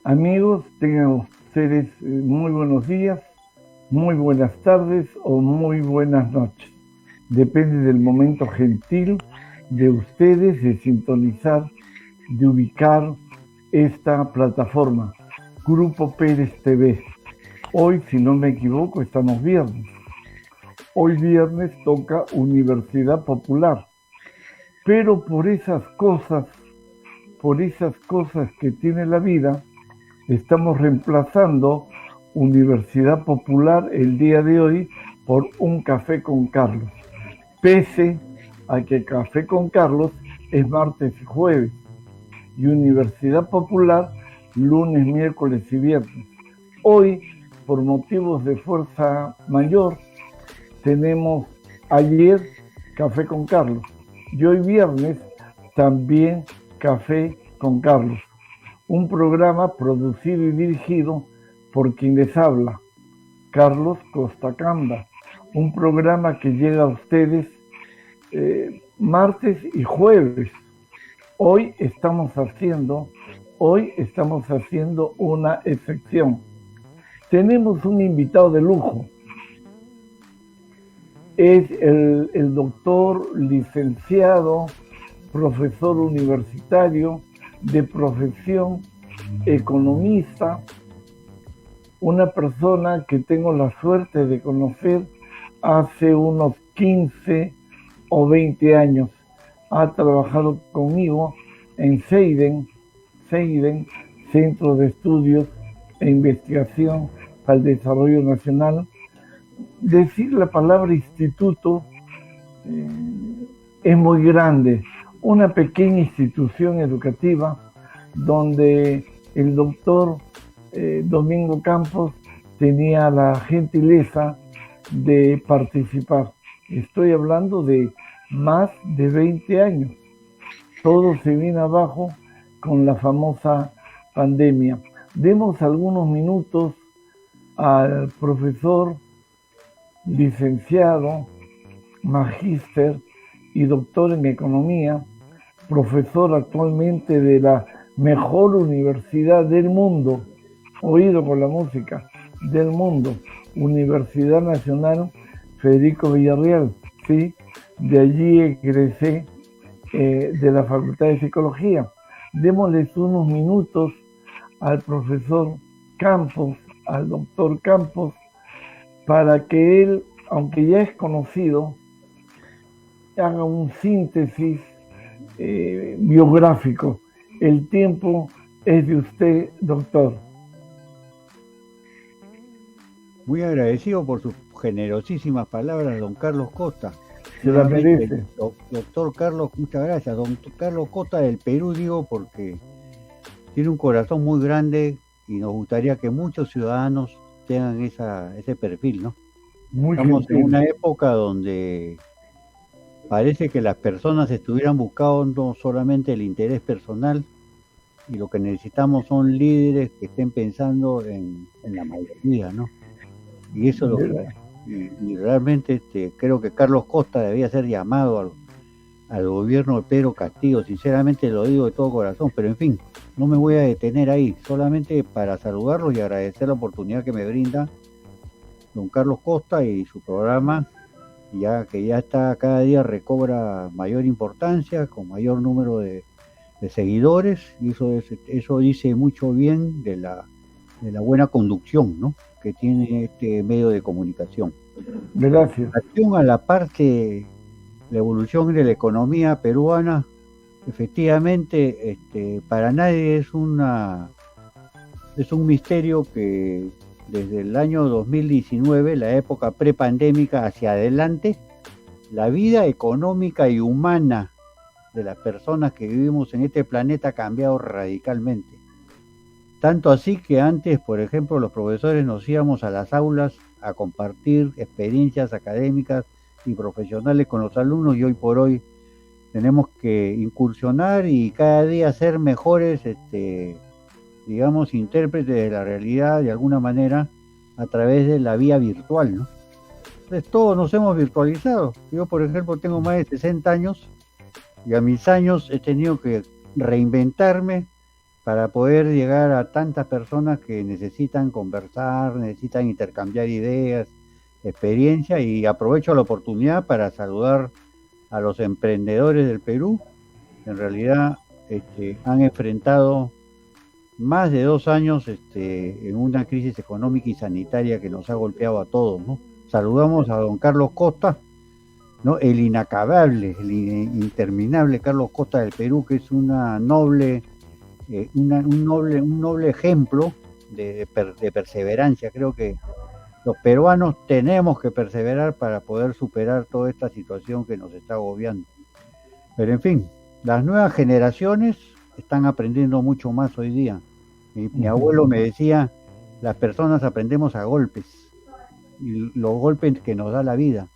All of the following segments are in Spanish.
Amigos, tengan ustedes muy buenos días, muy buenas tardes o muy buenas noches. Depende del momento gentil de ustedes de sintonizar, de ubicar esta plataforma, Grupo Pérez TV. Hoy, si no me equivoco, estamos viernes. Hoy viernes toca Universidad Popular. Pero por esas cosas que tiene la vida, estamos reemplazando Universidad Popular el día de hoy por un café con Carlos. Pese a que Café con Carlos es martes y jueves y Universidad Popular lunes, miércoles y viernes. Hoy, por motivos de fuerza mayor, tenemos ayer Café con Carlos y hoy viernes también Café con Carlos, un programa producido y dirigido por quien les habla, Carlos Costacamba, un programa que llega a ustedes martes y jueves. Hoy estamos haciendo una excepción. Tenemos un invitado de lujo. Es el doctor licenciado, profesor universitario, de profesión economista, una persona que tengo la suerte de conocer hace unos 15 o 20 años. Ha trabajado conmigo en Seiden, Centro de Estudios e Investigación para el Desarrollo Nacional. Decir la palabra instituto es muy grande. Una pequeña institución educativa donde el doctor Domingo Campos tenía la gentileza de participar. Estoy hablando de más de 20 años. Todo se vino abajo con la famosa pandemia. Demos algunos minutos al profesor, licenciado, magíster y doctor en economía, profesor actualmente de la mejor universidad del mundo, oído con la música, del mundo, Universidad Nacional Federico Villarreal, ¿sí? De allí egresé de la Facultad de Psicología. Démosles unos minutos al profesor Campos, al doctor Campos, para que él, aunque ya es conocido, haga un síntesis biográfico. El tiempo es de usted, doctor. Muy agradecido por sus generosísimas palabras, don Carlos Costa. Se la merece. Doctor Carlos, muchas gracias. Don Carlos Costa del Perú, digo, porque tiene un corazón muy grande y nos gustaría que muchos ciudadanos tengan ese perfil, ¿no? Muy Estamos gentil. en una época donde parece que las personas estuvieran buscando solamente el interés personal y lo que necesitamos son líderes que estén pensando en la mayoría, ¿no? Y eso es lo que, y realmente creo que Carlos Costa debía ser llamado al gobierno de Pedro Castillo, sinceramente lo digo de todo corazón, pero en fin, no me voy a detener ahí, solamente para saludarlos y agradecer la oportunidad que me brinda don Carlos Costa y su programa, ya que ya está cada día recobra mayor importancia, con mayor número de seguidores, y eso dice mucho bien de la buena conducción, ¿no?, que tiene este medio de comunicación. Gracias. En relación a la parte, la evolución de la economía peruana, efectivamente, para nadie es un misterio que desde el año 2019, la época prepandémica hacia adelante, la vida económica y humana de las personas que vivimos en este planeta ha cambiado radicalmente. Tanto así que antes, por ejemplo, los profesores nos íbamos a las aulas a compartir experiencias académicas y profesionales con los alumnos, y hoy por hoy tenemos que incursionar y cada día ser mejores, digamos, intérpretes de la realidad de alguna manera a través de la vía virtual, ¿no? Entonces todos nos hemos virtualizado. Yo, por ejemplo, tengo más de 60 años y a mis años he tenido que reinventarme para poder llegar a tantas personas que necesitan conversar, necesitan intercambiar ideas, experiencia, y aprovecho la oportunidad para saludar a los emprendedores del Perú. En realidad han enfrentado más de 2 años en una crisis económica y sanitaria que nos ha golpeado a todos, ¿no? Saludamos a don Carlos Costa, ¿no? El inacabable, el interminable Carlos Costa del Perú, que es un noble ejemplo de perseverancia. Creo que los peruanos tenemos que perseverar para poder superar toda esta situación que nos está agobiando. Pero en fin, las nuevas generaciones están aprendiendo mucho más hoy día. Mi abuelo me decía, las personas aprendemos a golpes, y los golpes que nos da la vida.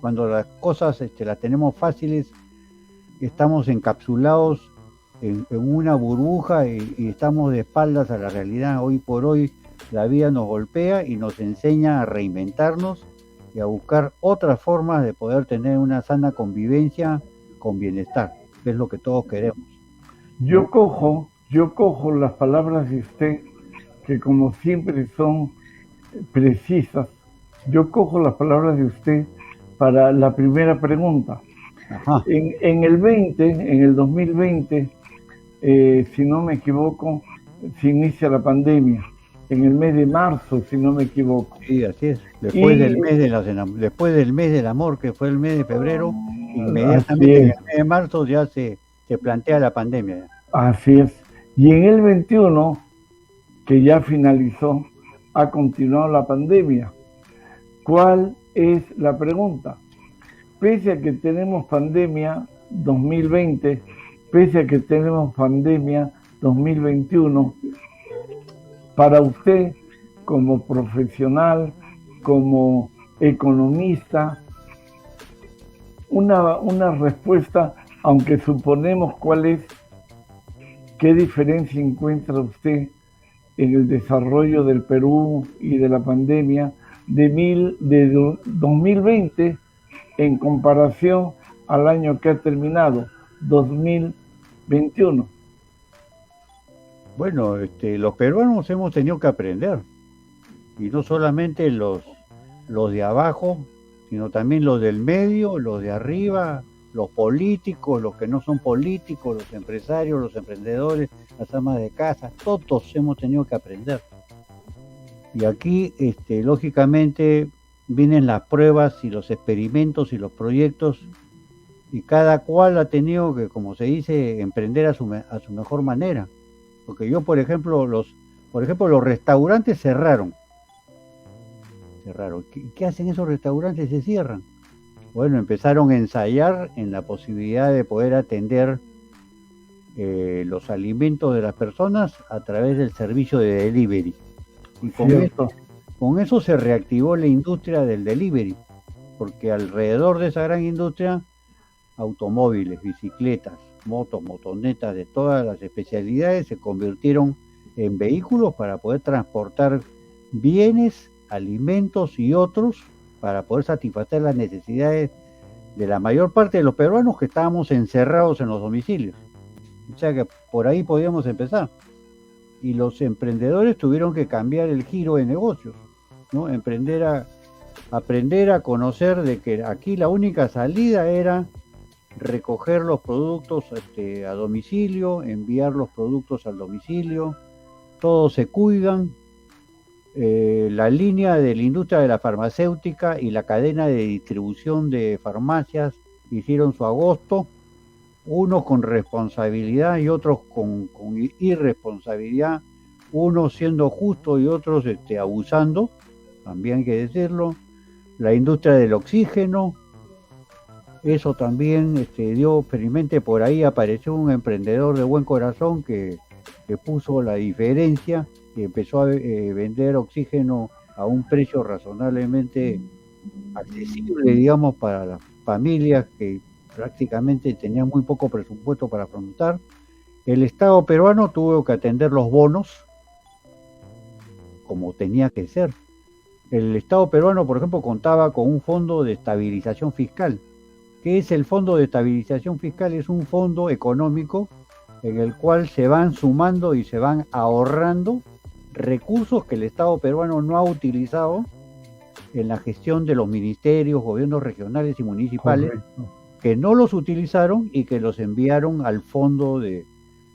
Cuando las cosas las tenemos fáciles, estamos encapsulados en una burbuja y estamos de espaldas a la realidad. Hoy por hoy la vida nos golpea y nos enseña a reinventarnos y a buscar otras formas de poder tener una sana convivencia con bienestar, que es lo que todos queremos. Yo cojo las palabras de usted, que como siempre son precisas. Yo cojo las palabras de usted para la primera pregunta. Ajá. En el 2020, si no me equivoco, se inicia la pandemia. En el mes de marzo, si no me equivoco. Sí, así es. Después del mes del amor, que fue el mes de febrero, inmediatamente en el mes de marzo ya se plantea la pandemia. Así es. Y en el 21, que ya finalizó, ha continuado la pandemia. ¿Cuál es la pregunta? Pese a que tenemos pandemia 2020, pese a que tenemos pandemia 2021, para usted, como profesional, como economista, una respuesta, aunque suponemos cuál es, ¿qué diferencia encuentra usted en el desarrollo del Perú y de la pandemia de 2020 en comparación al año que ha terminado, 2021? Bueno, los peruanos hemos tenido que aprender, y no solamente los de abajo, sino también los del medio, los de arriba, los políticos, los que no son políticos, los empresarios, los emprendedores, las amas de casa, todos hemos tenido que aprender. Y aquí, lógicamente, vienen las pruebas y los experimentos y los proyectos, y cada cual ha tenido que, como se dice, emprender a su mejor manera. Porque yo, por ejemplo, los restaurantes cerraron. ¿Qué hacen esos restaurantes? Se cierran. Bueno, empezaron a ensayar en la posibilidad de poder atender los alimentos de las personas a través del servicio de delivery. Y con eso se reactivó la industria del delivery, porque alrededor de esa gran industria, automóviles, bicicletas, motos, motonetas de todas las especialidades se convirtieron en vehículos para poder transportar bienes, alimentos y otros, para poder satisfacer las necesidades de la mayor parte de los peruanos que estábamos encerrados en los domicilios. O sea que por ahí podíamos empezar. Y los emprendedores tuvieron que cambiar el giro de negocios, ¿no? Aprender a conocer de que aquí la única salida era recoger los productos a domicilio, enviar los productos al domicilio, todos se cuidan. La línea de la industria de la farmacéutica y la cadena de distribución de farmacias hicieron su agosto, unos con responsabilidad y otros con irresponsabilidad, unos siendo justos y otros abusando, también hay que decirlo. La industria del oxígeno, eso también dio experimente. Por ahí apareció un emprendedor de buen corazón que puso la diferencia y empezó a vender oxígeno a un precio razonablemente accesible, digamos, para las familias que prácticamente tenían muy poco presupuesto para afrontar. El Estado peruano tuvo que atender los bonos como tenía que ser. El Estado peruano, por ejemplo, contaba con un fondo de estabilización fiscal. ¿Qué es el fondo de estabilización fiscal? Es un fondo económico en el cual se van sumando y se van ahorrando recursos que el Estado peruano no ha utilizado en la gestión de los ministerios, gobiernos regionales y municipales, correcto. que no los utilizaron y que los enviaron al fondo de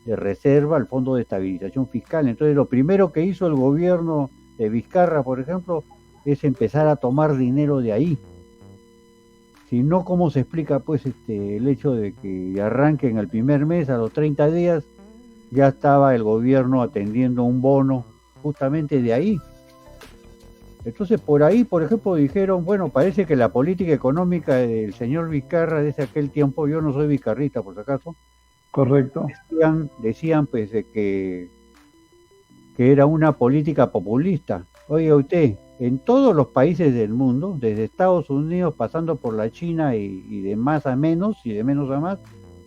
reserva, al fondo de estabilización fiscal. Entonces, lo primero que hizo el gobierno de Vizcarra, por ejemplo, es empezar a tomar dinero de ahí. Si no, ¿cómo se explica pues el hecho de que arranquen el primer mes, a los 30 días, ya estaba el gobierno atendiendo un bono justamente de ahí? Entonces, por ahí, por ejemplo, dijeron, bueno, parece que la política económica del señor Vizcarra desde aquel tiempo, yo no soy vizcarrista por si acaso, Correcto. decían pues de que era una política populista. Oiga usted, en todos los países del mundo, desde Estados Unidos pasando por la China y de más a menos y de menos a más,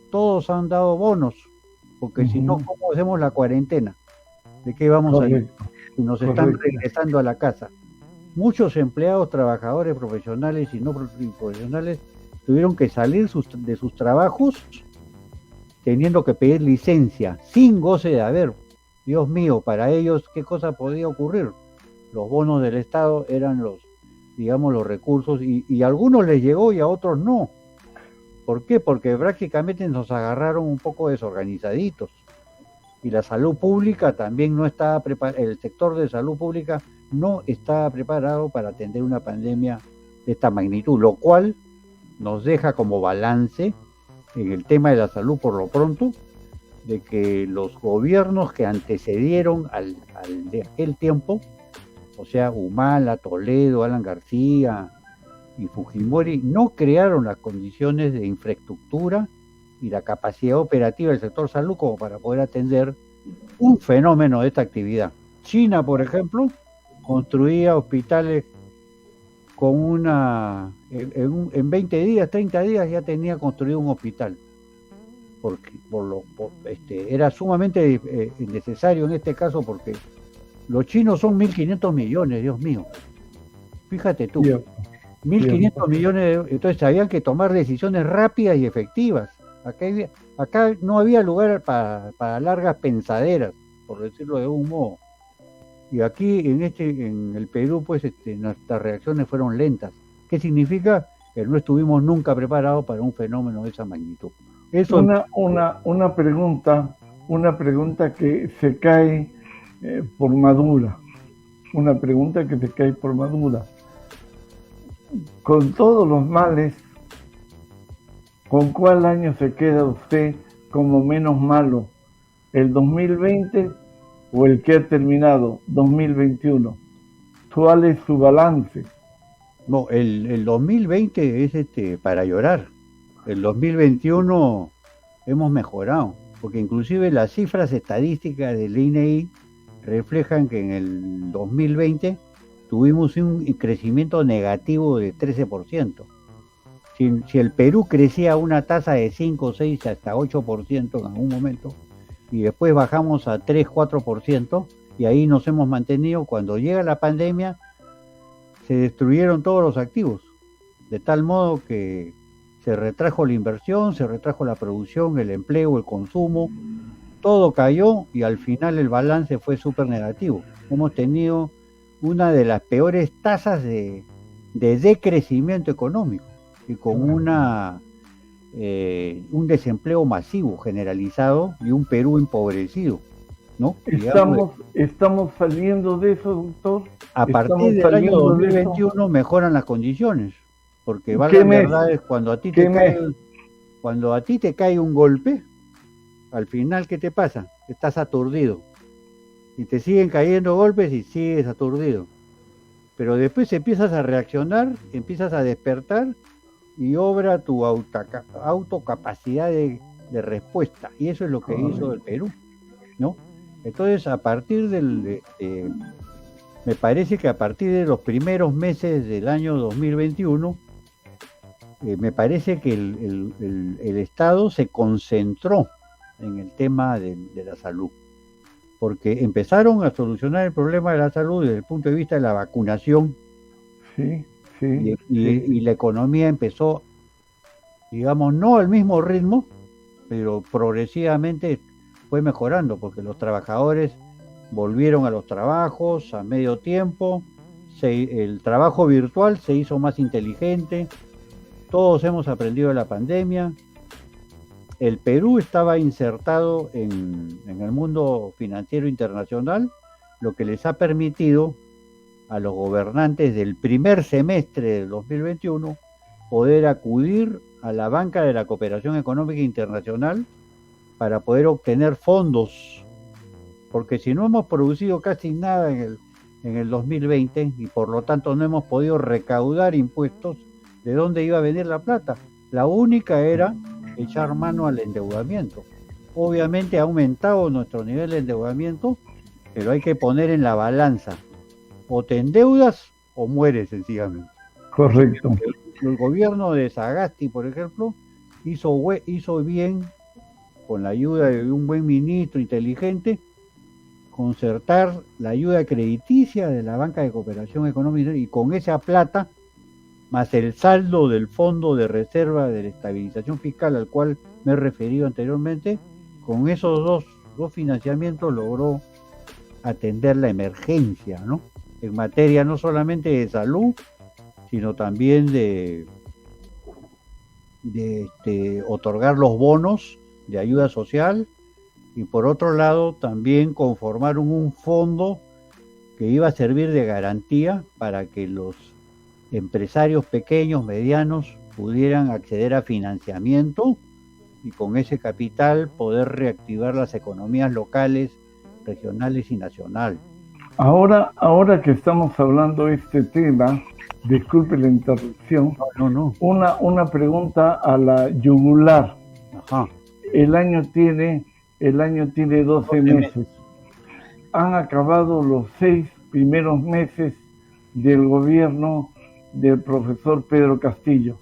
todos han dado bonos, porque si no, ¿cómo hacemos la cuarentena? ¿De qué vamos a ir? Si nos están regresando a la casa. Muchos empleados, trabajadores profesionales y no profesionales tuvieron que salir de sus trabajos teniendo que pedir licencia, sin goce de haber. Dios mío, para ellos, ¿qué cosa podía ocurrir? Los bonos del Estado eran digamos, los recursos, y a algunos les llegó y a otros no. ¿Por qué? Porque prácticamente nos agarraron un poco desorganizaditos. Y la salud pública también no estaba preparada, el sector de salud pública no estaba preparado para atender una pandemia de esta magnitud, lo cual nos deja como balance en el tema de la salud por lo pronto, de que los gobiernos que antecedieron al de aquel tiempo, o sea, Humala, Toledo, Alan García y Fujimori, no crearon las condiciones de infraestructura y la capacidad operativa del sector salud como para poder atender un fenómeno de esta actividad. China, por ejemplo, construía hospitales con en 20 días, 30 días ya tenía construido un hospital. Porque era sumamente necesario en este caso, porque los chinos son 1.500 millones, Dios mío. Fíjate tú, 1.500 millones, entonces había que tomar decisiones rápidas y efectivas. Acá no había lugar para largas pensaderas, por decirlo de un modo. Y aquí en el Perú, pues nuestras reacciones fueron lentas. ¿Qué significa? Que no estuvimos nunca preparados para un fenómeno de esa magnitud. Eso una pregunta que se cae por madura. Una pregunta que se cae por madura. Con todos los males, ¿con cuál año se queda usted como menos malo? ¿El 2020 o el que ha terminado, 2021? ¿Cuál es su balance? No, el 2020 es para llorar. El 2021 hemos mejorado, porque inclusive las cifras estadísticas del INEI reflejan que en el 2020 tuvimos un crecimiento negativo de 13%. Si el Perú crecía a una tasa de 5, 6, hasta 8% en algún momento, y después bajamos a 3, 4%, y ahí nos hemos mantenido. Cuando llega la pandemia, se destruyeron todos los activos, de tal modo que se retrajo la inversión, se retrajo la producción, el empleo, el consumo, todo cayó y al final el balance fue súper negativo. Hemos tenido una de las peores tasas de decrecimiento económico y con un desempleo masivo generalizado y un Perú empobrecido, ¿no? Estamos saliendo de eso, doctor. A partir del año 2021 mejoran las condiciones, porque la verdad es cuando a ti te cae un golpe, al final, ¿qué te pasa? Estás aturdido. Y te siguen cayendo golpes y sigues aturdido. Pero después empiezas a reaccionar, empiezas a despertar y obra tu autocapacidad de respuesta. Y eso es lo que hizo el Perú, ¿no? Entonces, a partir me parece que a partir de los primeros meses del año 2021, me parece que el Estado se concentró en el tema de la salud, porque empezaron a solucionar el problema de la salud desde el punto de vista de la vacunación. Y la economía empezó, digamos, no al mismo ritmo, pero progresivamente fue mejorando, porque los trabajadores volvieron a los trabajos a medio tiempo, el trabajo virtual se hizo más inteligente, todos hemos aprendido de la pandemia. El Perú estaba insertado en el mundo financiero internacional, lo que les ha permitido a los gobernantes del primer semestre del 2021 poder acudir a la banca de la cooperación económica internacional para poder obtener fondos, porque si no hemos producido casi nada en el 2020 y por lo tanto no hemos podido recaudar impuestos, ¿de dónde iba a venir la plata? La única era echar mano al endeudamiento. Obviamente ha aumentado nuestro nivel de endeudamiento, pero hay que poner en la balanza: o te endeudas o mueres sencillamente. Correcto. El gobierno de Sagasti, por ejemplo, hizo bien, con la ayuda de un buen ministro inteligente, concertar la ayuda crediticia de la Banca de Cooperación Económica, y con esa plata, más el saldo del Fondo de Reserva de la Estabilización Fiscal al cual me he referido anteriormente, con esos dos financiamientos logró atender la emergencia, ¿no? En materia no solamente de salud, sino también de otorgar los bonos de ayuda social, y por otro lado también conformaron un fondo que iba a servir de garantía para que los empresarios pequeños, medianos, pudieran acceder a financiamiento y con ese capital poder reactivar las economías locales, regionales y nacionales. Ahora que estamos hablando de este tema, disculpe la interrupción, No. Una pregunta a la yugular. Ajá. El año tiene 12 meses. Han acabado los 6 primeros meses del gobierno del profesor Pedro Castillo.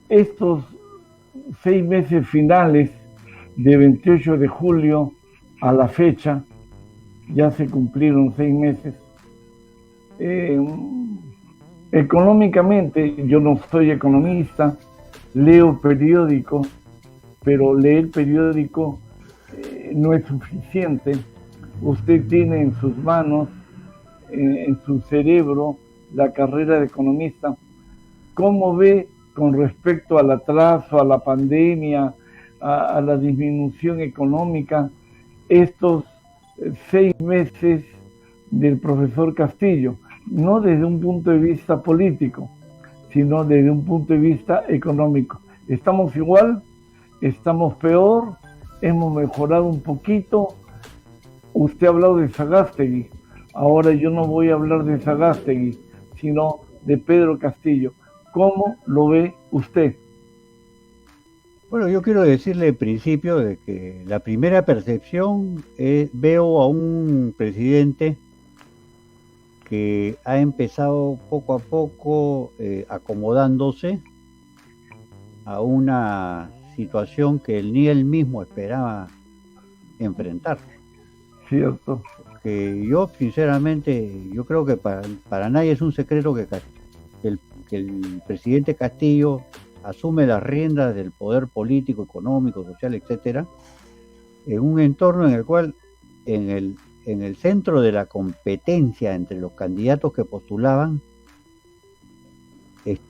Estos 6 meses finales, de 28 de julio a la fecha, ya se cumplieron 6 meses. Económicamente, yo no soy economista, leo periódicos, pero leer periódico no es suficiente. Usted tiene en sus manos, en su cerebro, la carrera de economista. ¿Cómo ve con respecto al atraso, a la pandemia, a la disminución económica, estos 6 meses del profesor Castillo? No desde un punto de vista político, sino desde un punto de vista económico. ¿Estamos igual? ¿Estamos peor? ¿Hemos mejorado un poquito? Usted ha hablado de Sagástegui. Ahora yo no voy a hablar de Sagástegui, sino de Pedro Castillo. ¿Cómo lo ve usted? Bueno, yo quiero decirle al principio de que la primera percepción es, veo a un presidente que ha empezado poco a poco acomodándose a una situación que ni él mismo esperaba enfrentar. Cierto. Que yo sinceramente, yo creo que para nadie es un secreto que el presidente Castillo asume las riendas del poder político, económico, social, etcétera, en un entorno en el cual en el centro de la competencia entre los candidatos que postulaban,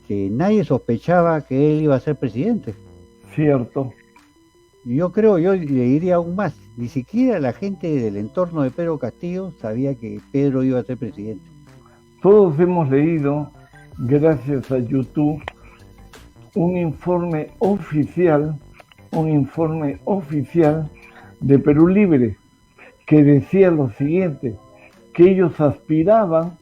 nadie sospechaba que él iba a ser presidente. Cierto. Y yo le diría aún más, ni siquiera la gente del entorno de Pedro Castillo sabía que Pedro iba a ser presidente. Todos hemos leído, gracias a YouTube, un informe oficial de Perú Libre, que decía lo siguiente, que ellos aspiraban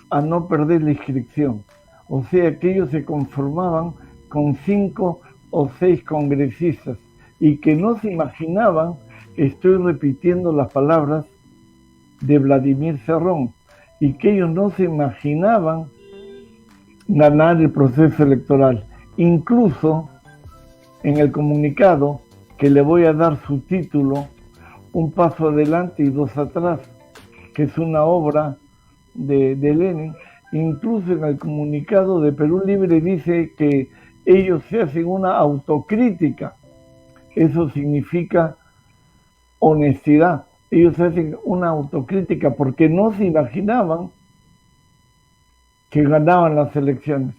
a no perder la inscripción. O sea, que ellos se conformaban con 5 o 6 congresistas y que no se imaginaban, estoy repitiendo las palabras de Vladimir Cerrón, y que ellos no se imaginaban ganar el proceso electoral. Incluso en el comunicado, que le voy a dar su título, Un paso adelante y 2 atrás, que es una obra de Lenin, incluso en el comunicado de Perú Libre dice que ellos se hacen una autocrítica. Eso significa honestidad. Ellos hacen una autocrítica porque no se imaginaban que ganaban las elecciones.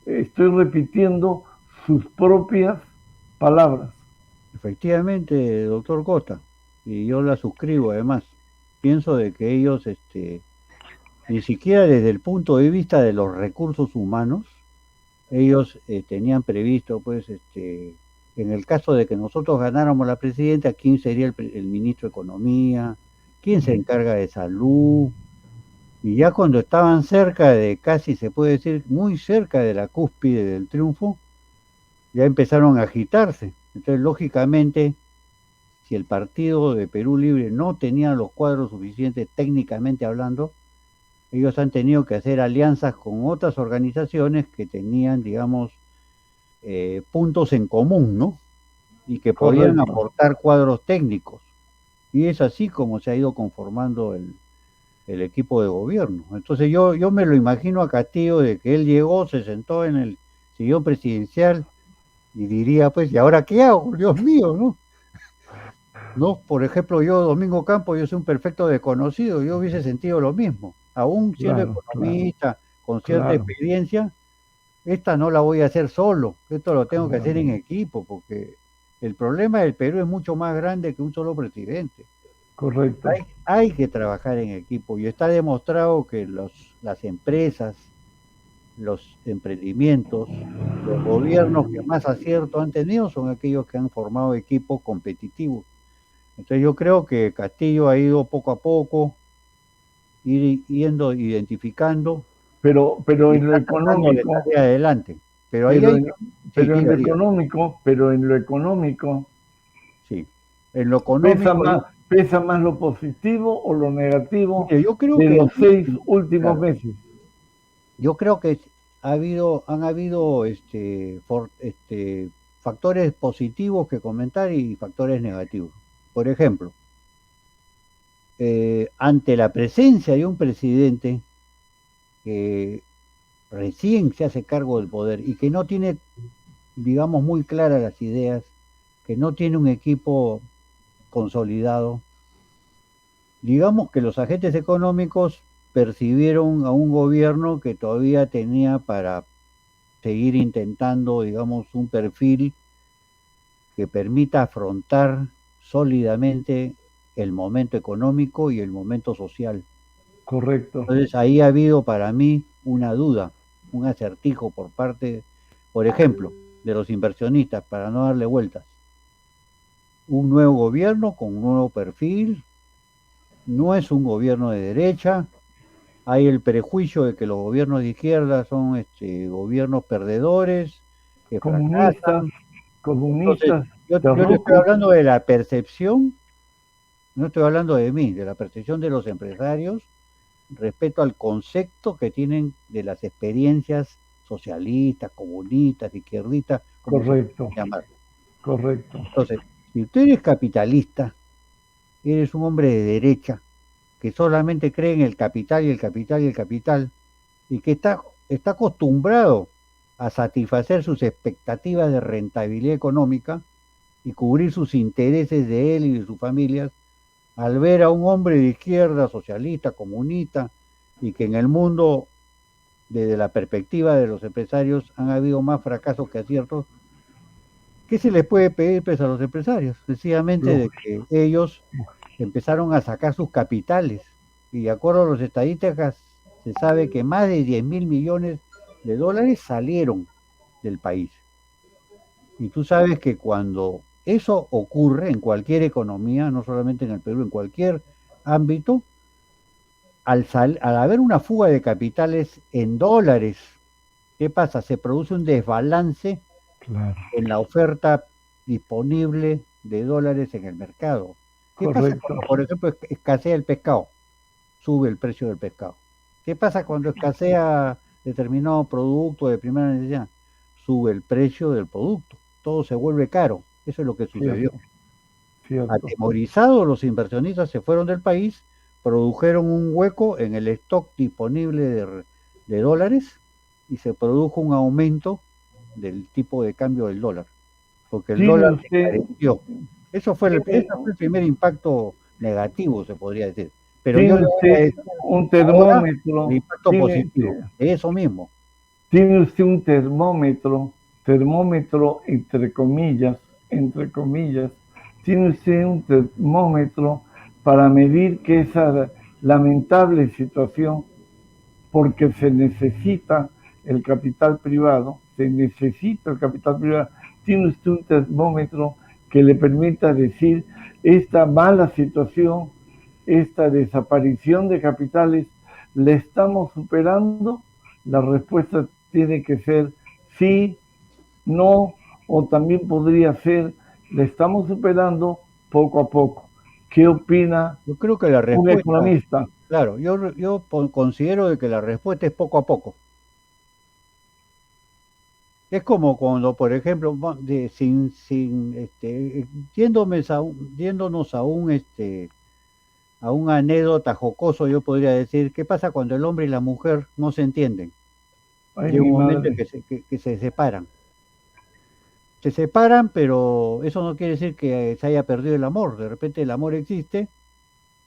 Estoy repitiendo sus propias palabras. Efectivamente, doctor Costa, y yo la suscribo además. Pienso de que ellos, ni siquiera desde el punto de vista de los recursos humanos, ellos tenían previsto, pues, en el caso de que nosotros ganáramos la presidenta, quién sería el ministro de Economía, quién se encarga de salud, y ya cuando estaban cerca de, casi se puede decir, muy cerca de la cúspide del triunfo, ya empezaron a agitarse. Entonces, lógicamente, si el partido de Perú Libre no tenía los cuadros suficientes técnicamente hablando, ellos han tenido que hacer alianzas con otras organizaciones que tenían, digamos, puntos en común, ¿no? Y que podían Correcto. aportar cuadros técnicos. Y es así como se ha ido conformando el equipo de gobierno. Entonces yo me lo imagino a Castillo de que él llegó, se sentó en el sillón presidencial y diría, pues, ¿y ahora qué hago? Dios mío, ¿no? No, por ejemplo, yo, Domingo Campos, yo soy un perfecto desconocido, yo hubiese sentido lo mismo. Aún siendo Claro, claro, economista, con cierta claro. experiencia, esta no la voy a hacer solo, esto lo tengo que hacer en equipo, porque el problema del Perú es mucho más grande que un solo presidente. Correcto. Hay que trabajar en equipo y está demostrado que las empresas, los emprendimientos, los gobiernos que más acierto han tenido son aquellos que han formado equipos competitivos. Entonces yo creo que Castillo ha ido poco a poco, yendo identificando Pero y en lo está tratando de económico, salir adelante. Pero ahí pero hay, en, sí, pero en diga, lo diga, económico, pero en lo económico, sí. En lo pesa económico, más, pesa más lo positivo o lo negativo mire, yo creo de que los 6 últimos claro, meses. yo creo que han habido factores positivos que comentar y factores negativos. Por ejemplo, ante la presencia de un presidente que recién se hace cargo del poder y que no tiene, digamos, muy claras las ideas, que no tiene un equipo consolidado, digamos que los agentes económicos percibieron a un gobierno que todavía tenía para seguir intentando, digamos, un perfil que permita afrontar sólidamente el momento económico y el momento social. Correcto. Entonces ahí ha habido para mí una duda, un acertijo por parte, por ejemplo, de los inversionistas, para no darle vueltas. Un nuevo gobierno con un nuevo perfil, no es un gobierno de derecha, hay el prejuicio de que los gobiernos de izquierda son gobiernos perdedores, que Comunistas, fracasan. Entonces, comunistas, yo le estoy terrucos. hablando de la percepción, no estoy hablando de mí, de la percepción de los empresarios respecto al concepto que tienen de las experiencias socialistas, comunistas, izquierdistas, como se Correcto, quieran llamar. correcto. Entonces, si usted es capitalista, eres un hombre de derecha, que solamente cree en el capital y el capital y el capital, y que está acostumbrado a satisfacer sus expectativas de rentabilidad económica y cubrir sus intereses de él y de sus familias, al ver a un hombre de izquierda, socialista, comunista, y que en el mundo, desde la perspectiva de los empresarios, han habido más fracasos que aciertos, ¿qué se les puede pedir pues, a los empresarios? Sencillamente de Lógico. que ellos empezaron a sacar sus capitales, y de acuerdo a los estadísticas, se sabe que más de 10.000 millones de dólares salieron del país. Y tú sabes que cuando eso ocurre en cualquier economía, no solamente en el Perú, en cualquier ámbito, al haber una fuga de capitales en dólares, ¿qué pasa? Se produce un desbalance Claro, en la oferta disponible de dólares en el mercado. ¿Qué pasa correcto. cuando, por ejemplo, escasea el pescado? Sube el precio del pescado. ¿Qué pasa cuando escasea determinado producto de primera necesidad? Sube el precio del producto. Todo se vuelve caro. Eso es lo que sucedió. Cierto, cierto. Atemorizados, los inversionistas se fueron del país, produjeron un hueco en el stock disponible de dólares y se produjo un aumento del tipo de cambio del dólar, porque el ¿Tiene dólar se usted, encareció. Ese fue el primer impacto negativo, se podría decir. Pero yo Tiene le voy a usted decir un ahora termómetro, el impacto positivo, de eso mismo. tiene usted un termómetro entre comillas, tiene usted un termómetro para medir que esa lamentable situación, porque se necesita el capital privado, tiene usted un termómetro que le permita decir esta mala situación, esta desaparición de capitales, ¿la estamos superando? La respuesta tiene que ser sí, no, o también podría ser, ¿la estamos superando poco a poco? ¿Qué opina Yo creo que la un respuesta, economista? claro, yo considero de que la respuesta es poco a poco. Es como cuando, por ejemplo, yéndonos a un anécdota jocoso, yo podría decir, ¿qué pasa cuando el hombre y la mujer no se entienden? Ay, Llega mi un momento en madre. que se separan. Se separan, pero eso no quiere decir que se haya perdido el amor. De repente el amor existe,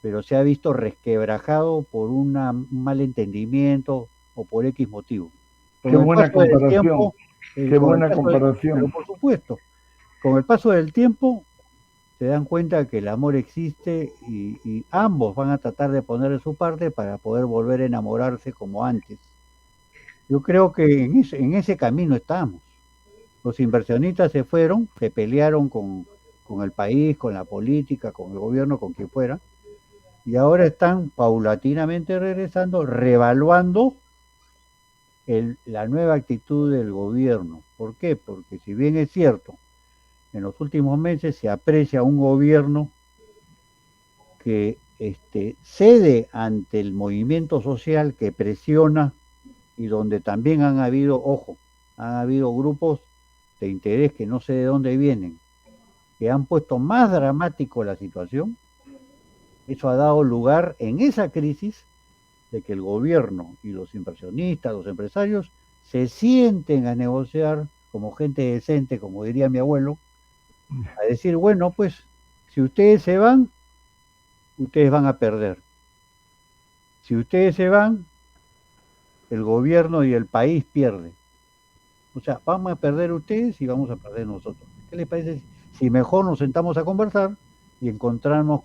pero se ha visto resquebrajado por un mal entendimiento o por X motivo. Qué Con el buena paso del comparación, tiempo, qué buena pero comparación. por supuesto, con el paso del tiempo se dan cuenta que el amor existe y ambos van a tratar de poner de su parte para poder volver a enamorarse como antes. Yo creo que en ese camino estamos. Los inversionistas se fueron, se pelearon con el país, con la política, con el gobierno, con quien fuera, y ahora están paulatinamente regresando, revaluando la nueva actitud del gobierno. ¿Por qué? Porque si bien es cierto, en los últimos meses se aprecia un gobierno que cede ante el movimiento social que presiona y donde también han habido, ojo, han habido grupos de interés que no sé de dónde vienen, que han puesto más dramático la situación. Eso ha dado lugar en esa crisis de que el gobierno y los inversionistas, los empresarios, se sienten a negociar como gente decente, como diría mi abuelo, a decir, bueno, pues si ustedes van a perder. Si ustedes se van, el gobierno y el país pierden. O sea, vamos a perder ustedes y vamos a perder nosotros. ¿Qué les parece si mejor nos sentamos a conversar y encontramos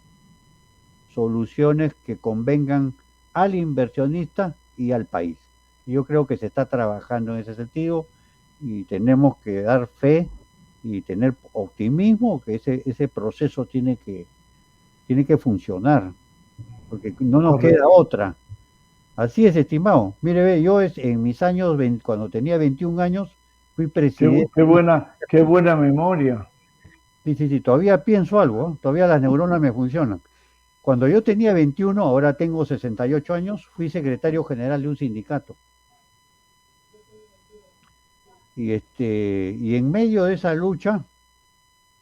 soluciones que convengan al inversionista y al país? Yo creo que se está trabajando en ese sentido y tenemos que dar fe y tener optimismo que ese proceso tiene que funcionar, porque no nos queda Correcto. otra. Así es, estimado. Mire, ve, en mis años, cuando tenía 21 años, fui presidente. Qué buena memoria. Sí, sí, sí, todavía pienso algo, ¿eh? Todavía las neuronas me funcionan. Cuando yo tenía 21, ahora tengo 68 años, fui secretario general de un sindicato. Y en medio de esa lucha,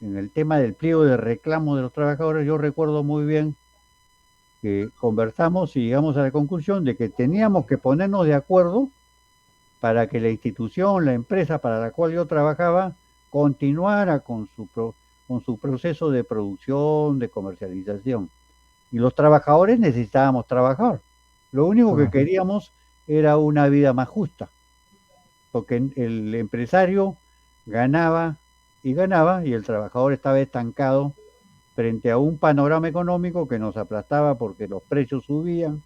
en el tema del pliego de reclamo de los trabajadores, yo recuerdo muy bien que conversamos y llegamos a la conclusión de que teníamos que ponernos de acuerdo para que la institución, la empresa para la cual yo trabajaba, continuara con su proceso de producción, de comercialización. Y los trabajadores necesitábamos trabajar. Lo único que Claro. queríamos era una vida más justa, porque el empresario ganaba y el trabajador estaba estancado frente a un panorama económico que nos aplastaba porque los precios subían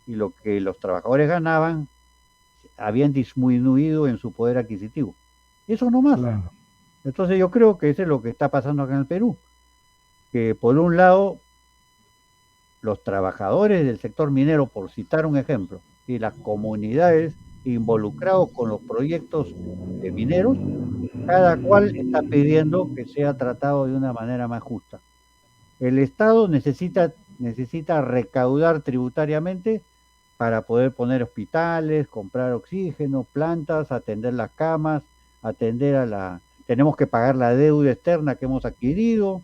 y lo que los trabajadores ganaban habían disminuido en su poder adquisitivo. Eso no más. Claro. Entonces yo creo que eso es lo que está pasando acá en el Perú, que por un lado los trabajadores del sector minero, por citar un ejemplo, y las comunidades involucrados con los proyectos de mineros, cada cual está pidiendo que sea tratado de una manera más justa. El Estado necesita recaudar tributariamente para poder poner hospitales, comprar oxígeno, plantas, atender las camas, tenemos que pagar la deuda externa que hemos adquirido.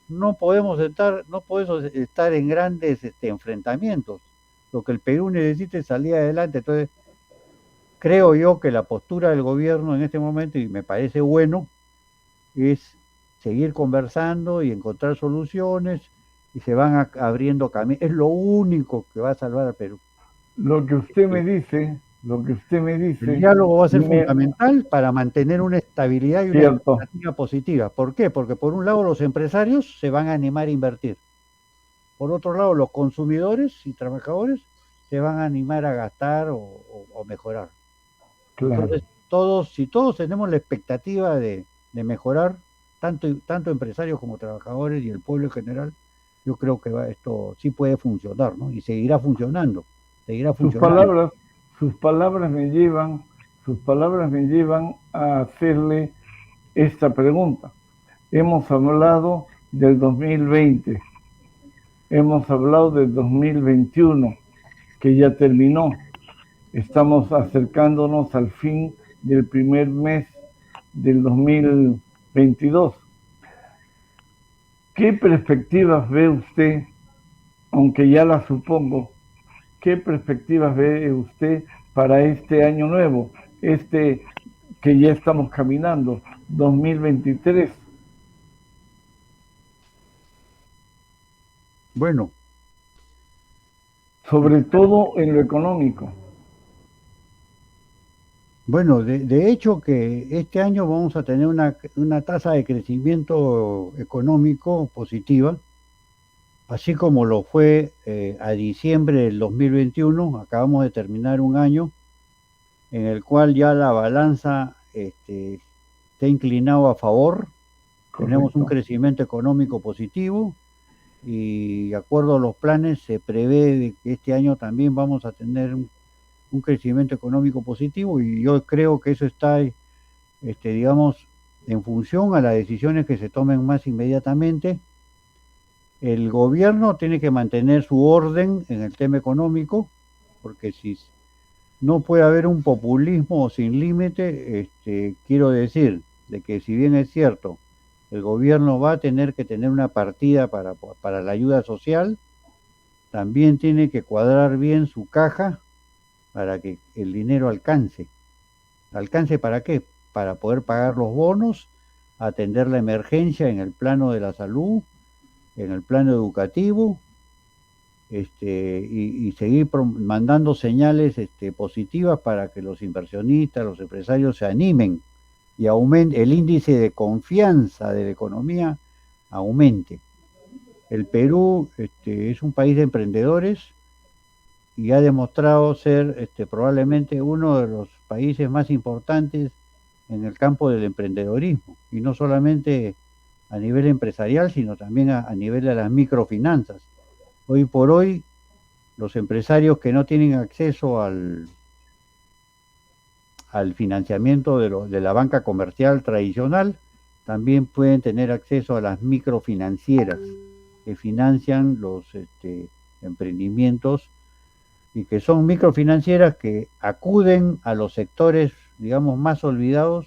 No podemos estar en grandes enfrentamientos. Lo que el Perú necesita es salir adelante. Entonces, creo yo que la postura del gobierno en este momento, y me parece bueno, es seguir conversando y encontrar soluciones y se van abriendo caminos. Es lo único que va a salvar al Perú. Lo que usted me dice, El diálogo va a ser me- fundamental para mantener una estabilidad y una cierto, expectativa positiva. ¿Por qué? Porque por un lado los empresarios se van a animar a invertir. Por otro lado, los consumidores y trabajadores se van a animar a gastar o mejorar. claro. Entonces, si todos tenemos la expectativa de mejorar, tanto empresarios como trabajadores y el pueblo en general, yo creo que esto sí puede funcionar, ¿no? Y seguirá funcionando, seguirá Sus funcionando. palabras, sus palabras me llevan, sus palabras me llevan a hacerle esta pregunta. Hemos hablado del 2020, hemos hablado del 2021, que ya terminó. Estamos acercándonos al fin del primer mes del 2022. ¿Qué perspectivas ve usted, aunque ya las supongo, qué perspectivas ve usted para este año nuevo, este que ya estamos caminando, 2023? Bueno, Sobre todo en lo económico. bueno, de hecho que este año vamos a tener una tasa de crecimiento económico positiva, así como lo fue a diciembre del 2021. Acabamos de terminar un año en el cual ya la balanza está inclinado a favor. Tenemos un Correcto. crecimiento económico positivo y de acuerdo a los planes se prevé de que este año también vamos a tener un crecimiento económico positivo, y yo creo que eso está, digamos, en función a las decisiones que se tomen más inmediatamente. El gobierno tiene que mantener su orden en el tema económico, porque si no puede haber un populismo sin límite. Quiero decir de que si bien es cierto, el gobierno va a tener que tener una partida para la ayuda social, también tiene que cuadrar bien su caja para que el dinero alcance. ¿Alcance para qué? Para poder pagar los bonos, atender la emergencia en el plano de la salud, en el plano educativo, y seguir mandando señales positivas para que los inversionistas, los empresarios se animen y aumente el índice de confianza de la economía, aumente. El Perú es un país de emprendedores y ha demostrado ser probablemente uno de los países más importantes en el campo del emprendedorismo, y no solamente a nivel empresarial, sino también a nivel de las microfinanzas. Hoy por hoy, los empresarios que no tienen acceso al financiamiento de la banca comercial tradicional también pueden tener acceso a las microfinancieras que financian los emprendimientos, y que son microfinancieras que acuden a los sectores, digamos, más olvidados.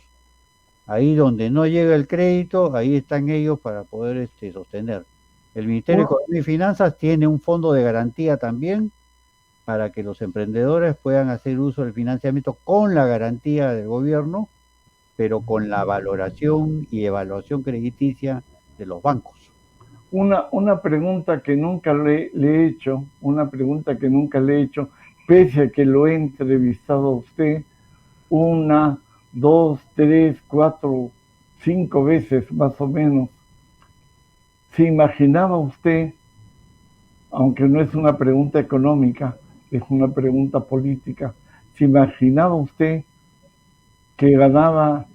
Ahí donde no llega el crédito, ahí están ellos para poder sostener. El Ministerio de Bueno, Economía y Finanzas tiene un fondo de garantía también para que los emprendedores puedan hacer uso del financiamiento con la garantía del gobierno, pero con la valoración y evaluación crediticia de los bancos. una pregunta que nunca le he hecho, una pregunta que nunca le he hecho, pese a que lo he entrevistado a usted una, dos, tres, cuatro, cinco veces más o menos. ¿Se imaginaba usted, aunque no es una pregunta económica, es una pregunta política, se imaginaba usted que ganaba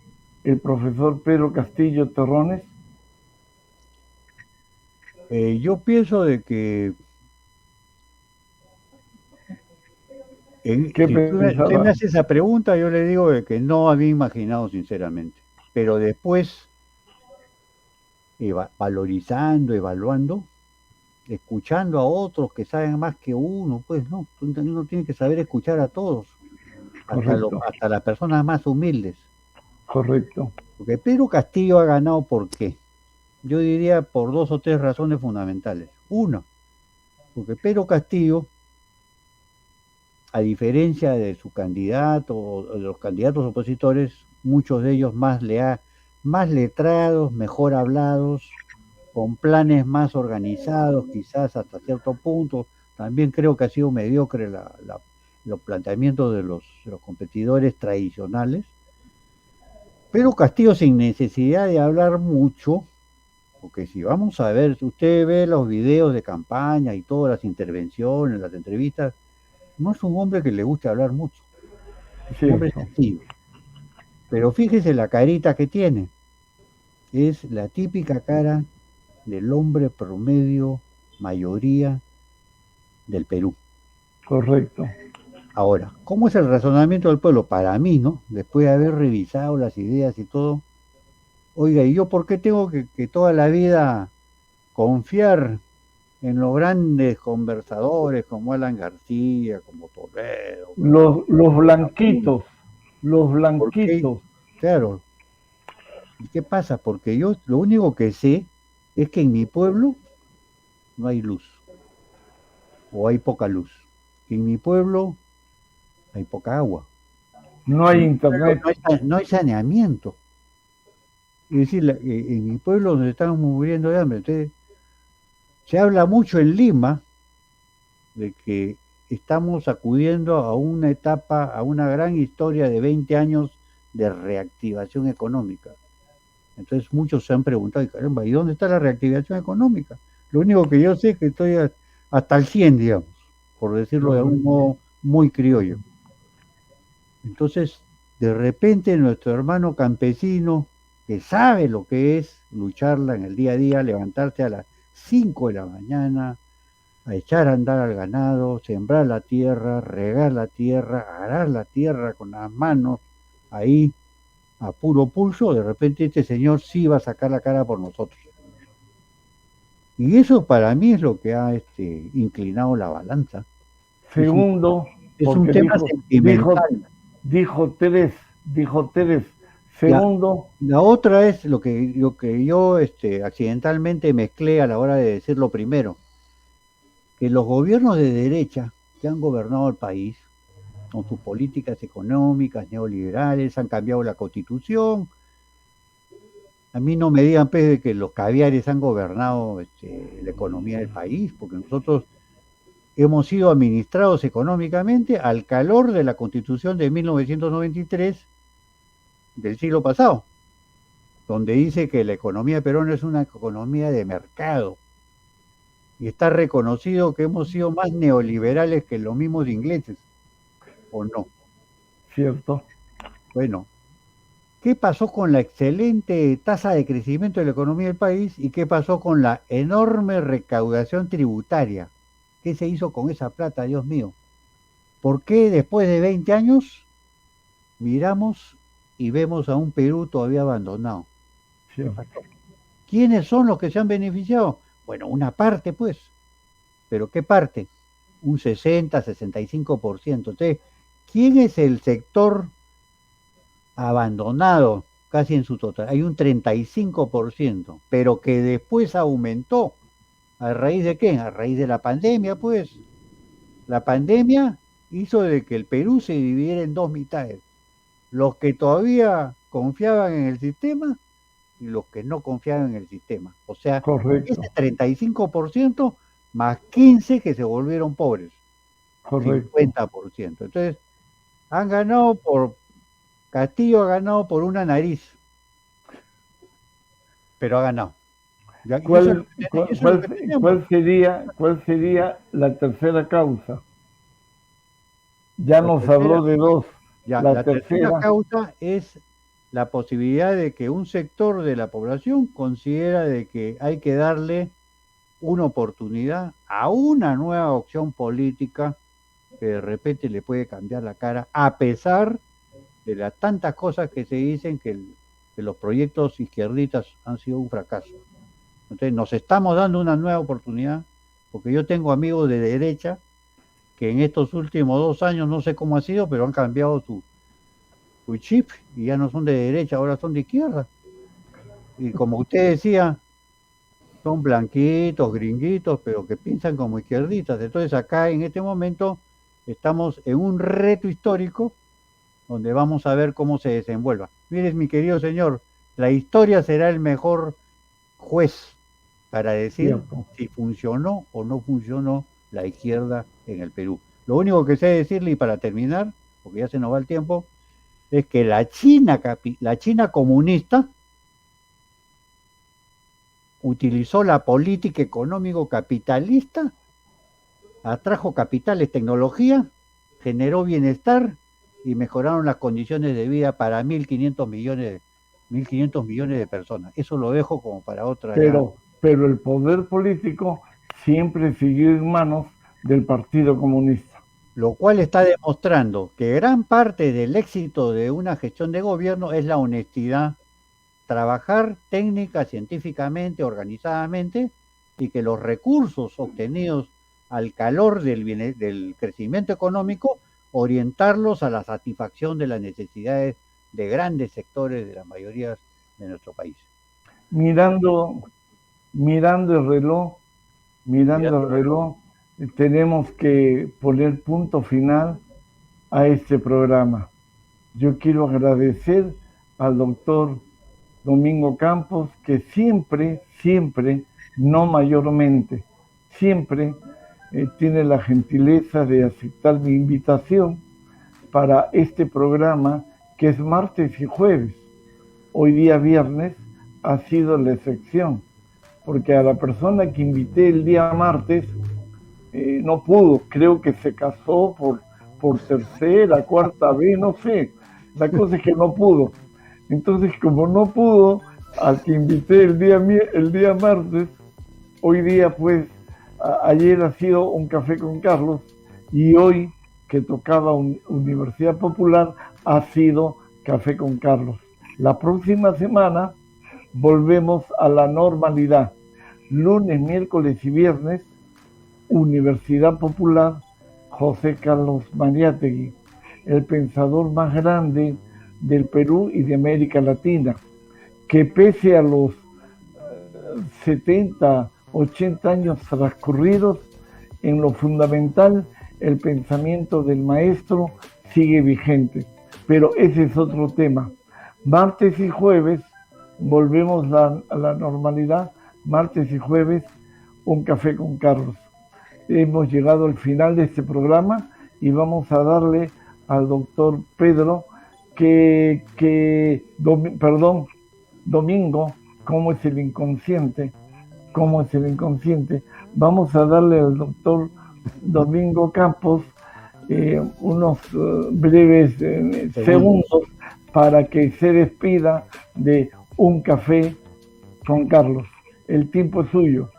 el profesor Pedro Castillo Terrones? Yo pienso de que ¿Qué si usted me pensaba? hace esa pregunta, yo le digo de que no había imaginado sinceramente. Pero después, valorizando, evaluando, escuchando a otros que saben más que uno, pues no, uno tiene que saber escuchar a todos, Correcto, hasta las personas más humildes. correcto. Porque Pedro Castillo ha ganado, ¿por qué? Yo diría por dos o tres razones fundamentales. Una, porque Pedro Castillo, a diferencia de su candidato o de los candidatos opositores, muchos de ellos más más letrados, mejor hablados, con planes más organizados, quizás hasta cierto punto. También creo que ha sido mediocre los planteamientos de los competidores tradicionales. Pero Castillo, sin necesidad de hablar mucho, porque si vamos a ver, si usted ve los videos de campaña y todas las intervenciones, las entrevistas, no es un hombre que le guste hablar mucho, es un hombre cierto. sencillo. Pero fíjese la carita que tiene, es la típica cara del hombre promedio, mayoría del Perú. Correcto. Ahora, ¿cómo es el razonamiento del pueblo? Para mí, ¿no? Después de haber revisado las ideas y todo, oiga, ¿y yo por qué tengo que toda la vida confiar en los grandes conversadores como Alan García, como Toledo, Los como blanquitos, los ¿por qué? blanquitos. Claro, ¿y qué pasa? Porque yo lo único que sé es que en mi pueblo no hay luz, o hay poca luz. Que en mi pueblo hay poca agua. No Que hay en mi pueblo internet. no hay saneamiento. Es decir, en mi pueblo nos estamos muriendo de hambre. Entonces, se habla mucho en Lima de que estamos acudiendo a una etapa, a una gran historia de 20 años de reactivación económica. Entonces muchos se han preguntado, caramba, ¿y dónde está la reactivación económica? Lo único que yo sé es que estoy hasta el 100, digamos, por decirlo de algún Correcto. modo muy criollo. Entonces, de repente nuestro hermano campesino, que sabe lo que es lucharla en el día a día, levantarse a las 5 de la mañana, a echar a andar al ganado, sembrar la tierra, regar la tierra, arar la tierra con las manos, ahí a puro pulso, de repente este señor sí va a sacar la cara por nosotros. Y eso para mí es lo que ha inclinado la balanza. Es un, Segundo, es un porque tema sentimental. dijo Teres. La, Segundo, la otra es lo que yo accidentalmente mezclé a la hora de decir lo primero, que los gobiernos de derecha que han gobernado el país con sus políticas económicas neoliberales, han cambiado la constitución. A mí no me digan pues, de que los caviares han gobernado la economía del país, porque nosotros hemos sido administrados económicamente al calor de la constitución de 1993 del siglo pasado, donde dice que la economía peruana es una economía de mercado. Y está reconocido que hemos sido más neoliberales que los mismos ingleses, ¿o no? cierto, Bueno, ¿qué pasó con la excelente tasa de crecimiento de la economía del país y qué pasó con la enorme recaudación tributaria? ¿Qué se hizo con esa plata, Dios mío? ¿Por qué después de 20 años miramos y vemos a un Perú todavía abandonado? ¿Qué cierto. pasó? ¿Quiénes son los que se han beneficiado? Bueno, una parte, pues, pero ¿qué parte? Un 60, 65%. Entonces, ¿quién es el sector abandonado casi en su total? Hay un 35%, pero que después aumentó. ¿A raíz de qué? A raíz de la pandemia, pues. La pandemia hizo de que el Perú se dividiera en dos mitades. Los que todavía confiaban en el sistema y los que no confiaban en el sistema. O sea, ese Correcto, 35% más 15 que se volvieron pobres. correcto. 50%. Entonces, han ganado por, Castillo ha ganado por una nariz, pero ha ganado. ¿Ya? Y eso es lo ¿Cuál, que, cuál, eso es lo que tenemos. cuál sería la tercera causa? Ya La nos tercera, habló de dos. ya, La la tercera tercera, causa es la posibilidad de que un sector de la población considera de que hay que darle una oportunidad a una nueva opción política que de repente le puede cambiar la cara, a pesar de las tantas cosas que se dicen que los proyectos izquierdistas han sido un fracaso. Entonces nos estamos dando una nueva oportunidad, porque yo tengo amigos de derecha que en estos últimos 2 años, no sé cómo ha sido, pero han cambiado su chip y ya no son de derecha, ahora son de izquierda. Y como usted decía, son blanquitos, gringuitos, pero que piensan como izquierdistas. Entonces acá en este momento estamos en un reto histórico donde vamos a ver cómo se desenvuelva. Mire, mi querido señor, La historia será el mejor juez para decir Cierto. si funcionó o no funcionó la izquierda en el Perú. Lo único que sé decirle, y para terminar, porque ya se nos va el tiempo, es que la China comunista utilizó la política económico-capitalista, atrajo capitales, tecnología, generó bienestar y mejoraron las condiciones de vida para 1.500 millones de personas. Eso lo dejo como para otra ya. Pero el poder político siempre siguió en manos del Partido Comunista. Lo cual está demostrando que gran parte del éxito de una gestión de gobierno es la honestidad, trabajar técnica, científicamente, organizadamente, y que los recursos obtenidos al calor del crecimiento económico, orientarlos a la satisfacción de las necesidades de grandes sectores de la mayoría de nuestro país. Mirando el reloj, tenemos que poner punto final a este programa. Yo quiero agradecer al doctor Domingo Campos, que siempre, no mayormente, siempre tiene la gentileza de aceptar mi invitación para este programa, que es martes y jueves. Hoy día viernes ha sido la excepción, porque a la persona que invité el día martes no pudo, creo que se casó por tercera, cuarta vez, no sé, la cosa es que no pudo. Entonces, como no pudo, al que invité el día martes, hoy día pues, ayer ha sido un café con Carlos, y hoy que tocaba Universidad Popular ha sido café con Carlos. La próxima semana volvemos a la normalidad. Lunes, miércoles y viernes, Universidad Popular, José Carlos Mariátegui, el pensador más grande del Perú y de América Latina, que pese a los 70, 80 años transcurridos, en lo fundamental, el pensamiento del maestro sigue vigente. Pero ese es otro tema. Martes y jueves volvemos a la normalidad. Martes y jueves, un café con Carlos. Hemos llegado al final de este programa y vamos a darle al doctor Pedro Domingo, ¿cómo es el inconsciente? Vamos a darle al doctor Domingo Campos unos breves segundos para que se despida de un café con Carlos. El tiempo es suyo.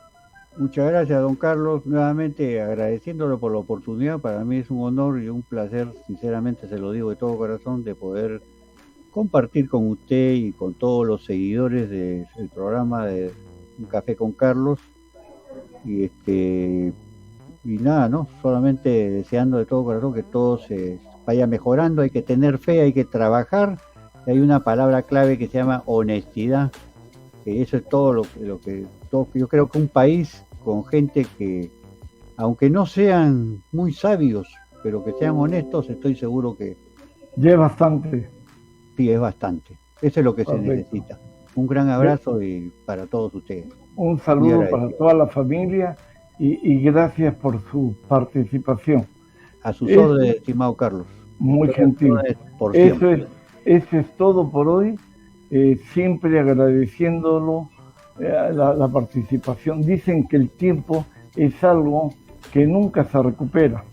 Muchas gracias, don Carlos. Nuevamente agradeciéndolo por la oportunidad. Para mí es un honor y un placer, sinceramente se lo digo de todo corazón, de poder compartir con usted y con todos los seguidores del programa de Un Café con Carlos. Y nada, ¿no? Solamente deseando de todo corazón que todo se vaya mejorando. Hay que tener fe, hay que trabajar. Y hay una palabra clave que se llama honestidad. Que eso es todo lo que yo creo que un país con gente que, aunque no sean muy sabios, pero que sean honestos, estoy seguro que ya es bastante. Sí, es bastante. Eso es lo que se necesita. Un gran abrazo y para todos ustedes. Un saludo para toda la familia y gracias por su participación. A sus órdenes, estimado Carlos. Muy gentil. Eso es todo por hoy. Siempre agradeciéndolo la participación. Dicen que el tiempo es algo que nunca se recupera.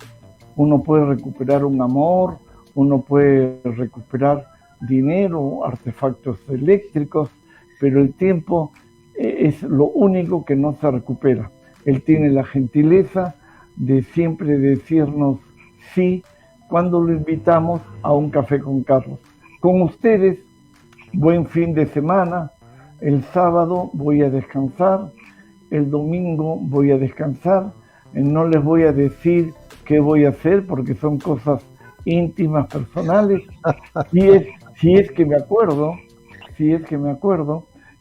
Uno puede recuperar un amor, uno puede recuperar dinero, artefactos eléctricos, pero el tiempo es lo único que no se recupera. Él tiene la gentileza de siempre decirnos sí cuando lo invitamos a un café con Carlos. Con ustedes, buen fin de semana. El sábado voy a descansar, el domingo voy a descansar. No les voy a decir qué voy a hacer porque son cosas íntimas, personales. Si es que me acuerdo.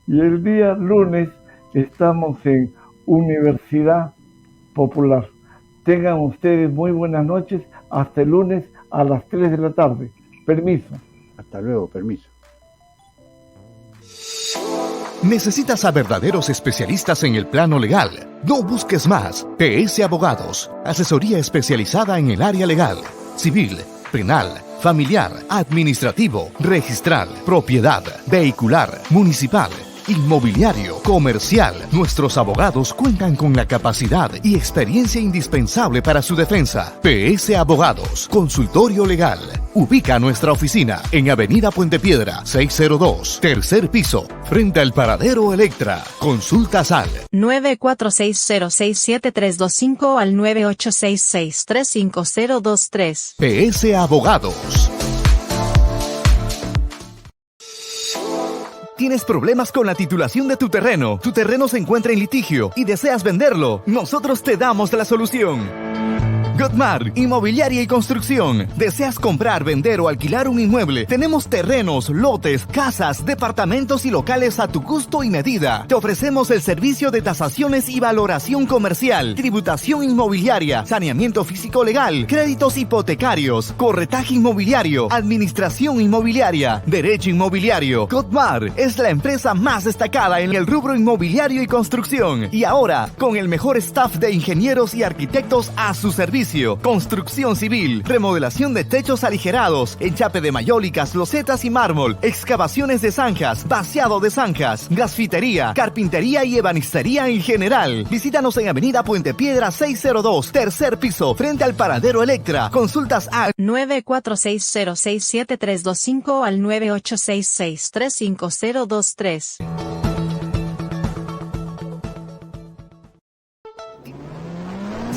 Y el día lunes estamos en Universidad Popular. Tengan ustedes muy buenas noches. Hasta el lunes a las 3 de la tarde. Permiso. Hasta luego, permiso. ¿Necesitas a verdaderos especialistas en el plano legal? No busques más. PS Abogados. Asesoría especializada en el área legal, civil, penal, familiar, administrativo, registral, propiedad, vehicular, municipal, inmobiliario, comercial. Nuestros abogados cuentan con la capacidad y experiencia indispensable para su defensa. PS Abogados, consultorio legal. Ubica nuestra oficina en Avenida Puente Piedra, 602, tercer piso, frente al Paradero Electra. Consultas al 946067325 al 98663503. PS Abogados. ¿Tienes problemas con la titulación de tu terreno? Tu terreno se encuentra en litigio y deseas venderlo. Nosotros te damos la solución. Godmar, Inmobiliaria y Construcción. ¿Deseas comprar, vender o alquilar un inmueble? Tenemos terrenos, lotes, casas, departamentos y locales a tu gusto y medida. Te ofrecemos el servicio de tasaciones y valoración comercial, tributación inmobiliaria, saneamiento físico legal, créditos hipotecarios, corretaje inmobiliario, administración inmobiliaria, derecho inmobiliario. Godmar es la empresa más destacada en el rubro inmobiliario y construcción. Y ahora, con el mejor staff de ingenieros y arquitectos a su servicio. Construcción civil, remodelación de techos aligerados, enchape de mayólicas, losetas y mármol, excavaciones de zanjas, vaciado de zanjas, gasfitería, carpintería y ebanistería en general. Visítanos en Avenida Puente Piedra 602, tercer piso, frente al Paradero Electra. Consultas al 946067325 al 98663503.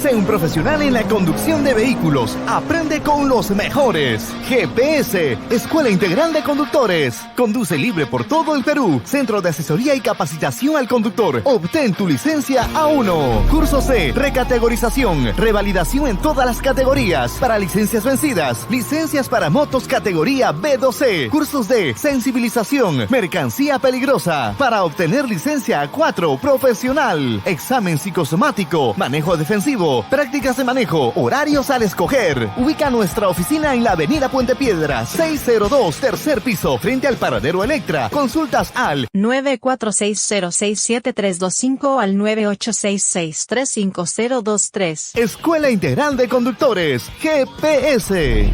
Sé un profesional en la conducción de vehículos. Aprende con los mejores. GPS, Escuela Integral de Conductores. Conduce libre por todo el Perú. Centro de asesoría y capacitación al conductor. Obtén tu licencia A1. Curso C, recategorización, revalidación en todas las categorías. Para licencias vencidas, licencias para motos categoría B2C. Cursos de sensibilización, mercancía peligrosa. Para obtener licencia A4 profesional. Examen psicosomático, manejo defensivo. Prácticas de manejo, horarios al escoger. Ubica nuestra oficina en la Avenida Puente Piedra, 602, tercer piso, frente al Paradero Electra. Consultas al 946067325 al 98663503. Escuela Integral de Conductores, GPS.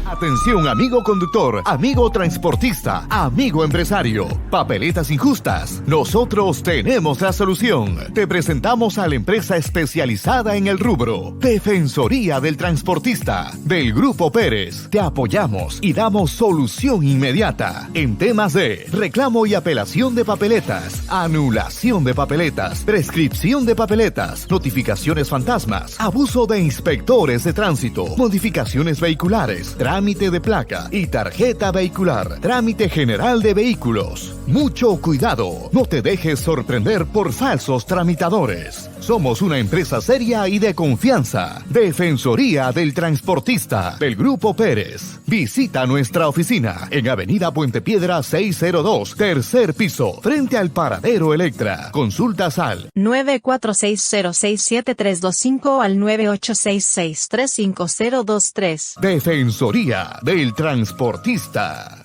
Atención, amigo conductor, amigo transportista, amigo empresario. Papeletas injustas. Nosotros tenemos la solución. Te presentamos a la empresa especializada en el rubro. Defensoría del Transportista, del Grupo Pérez. Te apoyamos y damos solución inmediata en temas de reclamo y apelación de papeletas, anulación de papeletas, prescripción de papeletas, notificaciones fantasmas, abuso de inspectores de tránsito, modificaciones vehiculares, trámite de placa y tarjeta vehicular, trámite general de vehículos. Mucho cuidado, no te dejes sorprender por falsos tramitadores. Somos una empresa seria y de confianza. Defensoría del Transportista, del Grupo Pérez. Visita nuestra oficina en Avenida Puente Piedra 602, tercer piso, frente al Paradero Electra. Consultas al 946067325 al 98663503. Defensoría del Transportista.